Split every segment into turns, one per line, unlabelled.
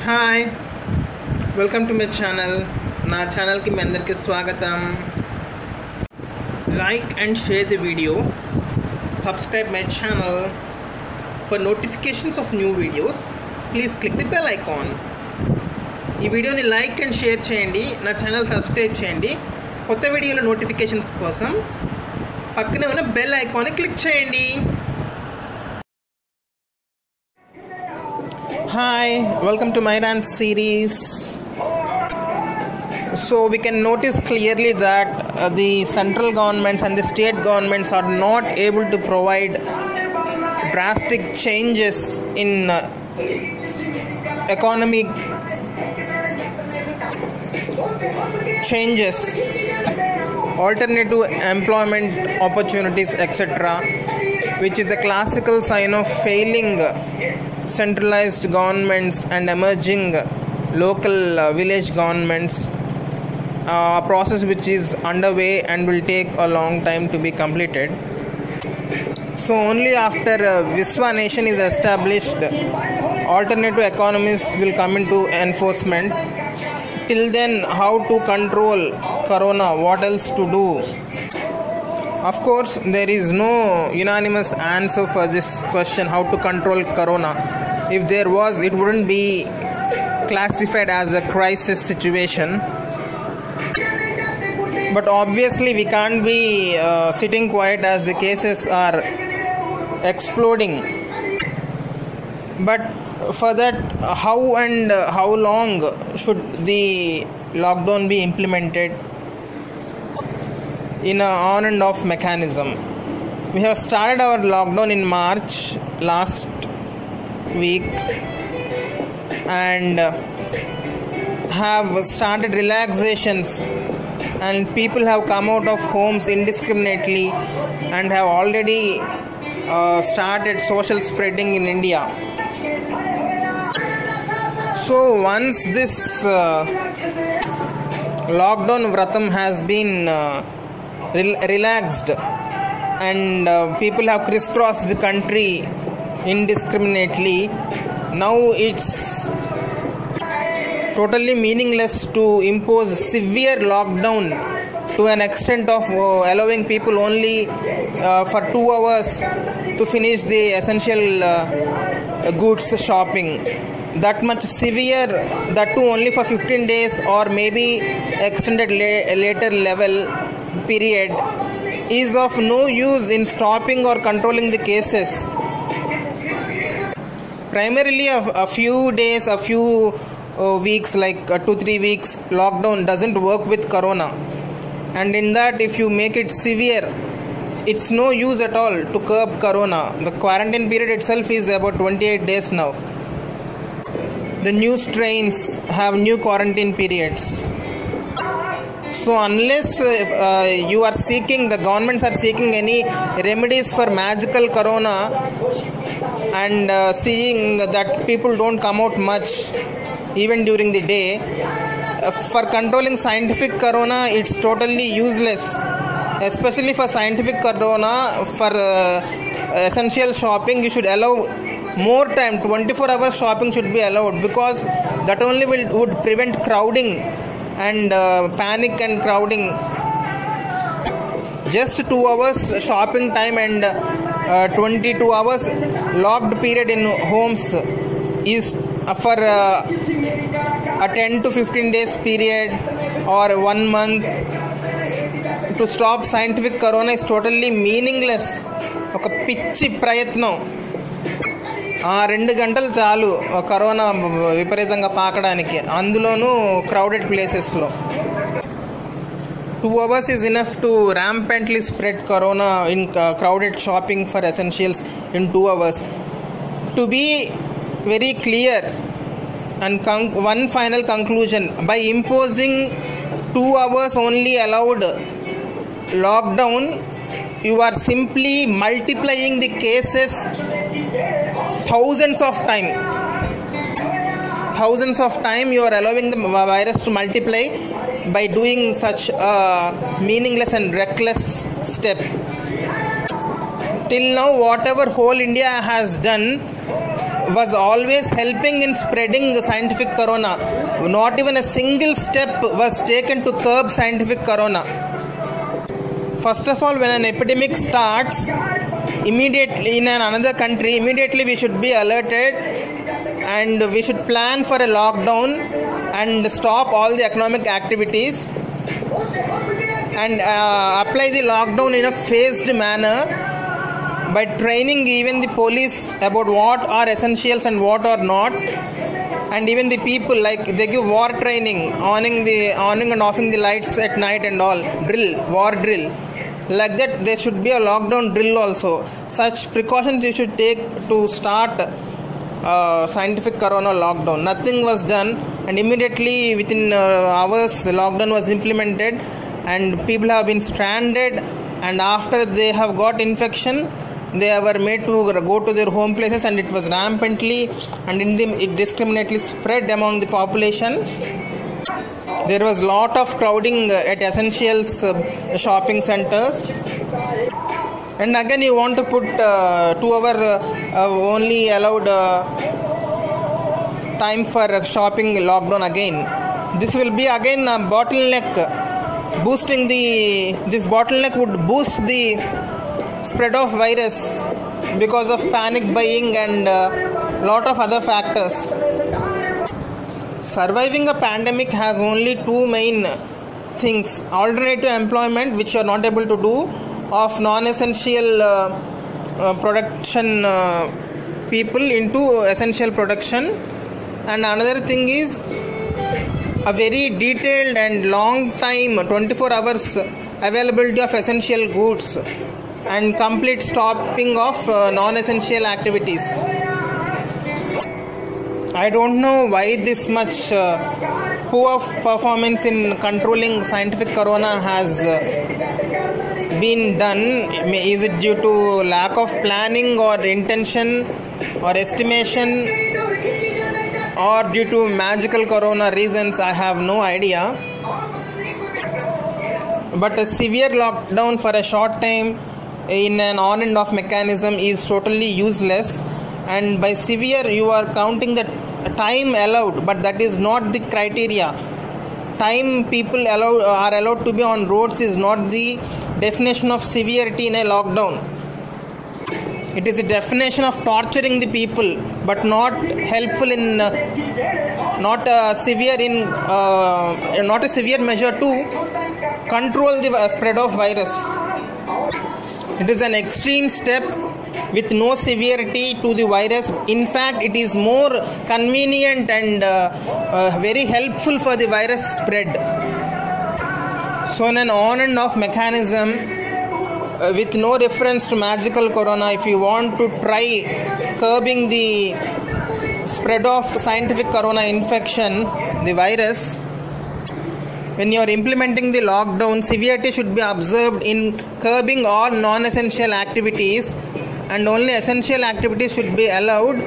Hi welcome to my channel. నా ఛానల్కి మీ అందరికీ స్వాగతం. Like and share the video, subscribe my channel for notifications off new videos. Please click the bell icon. ఈ వీడియోని like and share చేయండి, నా channel subscribe చేయండి. కొత్త వీడియోల నోటిఫికేషన్స్ కోసం పక్కనే ఉన్న బెల్ ఐకాన్ని క్లిక్ చేయండి. Hi, welcome to my rant series. So we can notice clearly that the central governments and the state governments are not able to provide drastic changes in economic changes, alternative employment opportunities, etc., which is a classical sign of failing centralized governments and emerging local village governments, a process which is underway and will take a long time to be completed. So only after Viswa nation is established, alternative economies will come into enforcement. Till then, how to control corona, what else to do? Of course, there is no unanimous answer for this question, how to control corona. If there was, it wouldn't be classified as a crisis situation. But obviously, we can't be sitting quiet as the cases are exploding. But for that, how and how long should the lockdown be implemented in a on and off mechanism? We have started our lockdown in March last week and have started relaxations, and people have come out of homes indiscriminately and have already started social spreading in India. So once this lockdown vratam has been relaxed and people have crisscrossed the country indiscriminately, now it's totally meaningless to impose severe lockdown to an extent of allowing people only for 2 hours to finish the essential goods shopping. That much severe, that too only for 15 days or maybe extended later level period, is of no use in stopping or controlling the cases. Primarily a few days, a few weeks, like 2-3 weeks lockdown doesn't work with corona, and in that if you make it severe, it's no use at all to curb corona. The quarantine period itself is about 28 days now. The new strains have new quarantine periods. So unless you are seeking, the governments are seeking any remedies for magical corona and seeing that people don't come out much even during the day, for controlling scientific corona it's totally useless. Especially for scientific corona, for essential shopping you should allow more time. 24 hours shopping should be allowed, because that only would prevent crowding and panic and crowding. Just 2 hours shopping time and 22 hours locked period in homes is for a 10 to 15 days period or 1 month. To stop scientific corona is totally meaningless. ఒక పిచ్చి ప్రయత్నం. 2 గంటలు చాలు corona విపరీతంగా పాకడానికి, అందులోనూ crowded ప్లేసెస్లో. 2 hours is enough to rampantly spread corona in crowded shopping for essentials in 2 hours. To be very clear and one final conclusion, by imposing 2 hours only allowed lockdown, you are simply multiplying the cases thousands of time. You are allowing the virus to multiply by doing such a meaningless and reckless step. Till now, whatever whole India has done was always helping in spreading the scientific corona. Not even a single step was taken to curb scientific corona. First of all, when an epidemic starts, immediately in another country, immediately we should be alerted and we should plan for a lockdown and stop all the economic activities and apply the lockdown in a phased manner by training even the police about what are essentials and what are not, and even the people, like they give war training, on and offing the lights at night and all, war drill. Like that, there should be a lockdown drill also. Such precautions you should take to start scientific corona lockdown. Nothing was done, and immediately within hours lockdown was implemented and people have been stranded, and after they have got infection they were made to go to their home places, and it was rampantly and indiscriminately spread among the population. There was lot of crowding at essentials shopping centers, and again you want to put 2 hour only allowed time for shopping lockdown again. This will be again a bottleneck, boosting this bottleneck would boost the spread of virus because of panic buying and lot of other factors. Surviving a pandemic has only 2 main things: alternative employment, which you are not able to do, of non-essential production people into essential production, and another thing is a very detailed and long time 24 hours availability of essential goods and complete stopping of non-essential activities. I don't know why this much poor performance in controlling scientific corona has been done. Is it due to lack of planning or intention or estimation, or due to magical corona reasons? I have no idea. But a severe lockdown for a short time in an on and off mechanism is totally useless, and by severe you are counting the time allowed, but that is not the criteria. Time people are allowed to be on roads is not the definition of severity in a lockdown. It is the definition of torturing the people, but not helpful in not a severe measure to control the spread of virus. It is an extreme step with no severity to the virus. In fact, it is more convenient and very helpful for the virus spread. So in an on and off mechanism with no reference to magical corona, if you want to try curbing the spread of scientific corona infection, the virus, when you are implementing the lockdown, severity should be observed in curbing all non-essential activities, and only essential activities should be allowed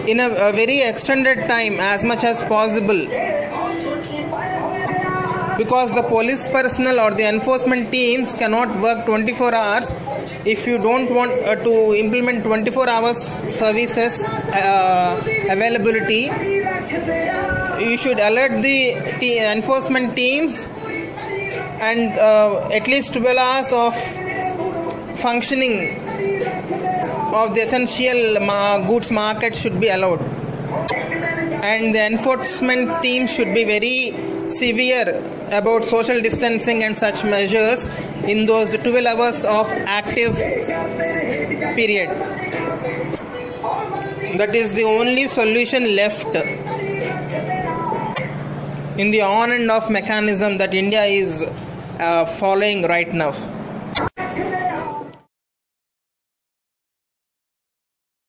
in a very extended time as much as possible, because the police personnel or the enforcement teams cannot work 24 hours. If you don't want to implement 24 hours services availability, you should alert the enforcement teams, and at least 12 hours of functioning of the essential goods market should be allowed, and the enforcement team should be very severe about social distancing and such measures in those 12 hours of active period. That is the only solution left in the on and off mechanism that India is following right now.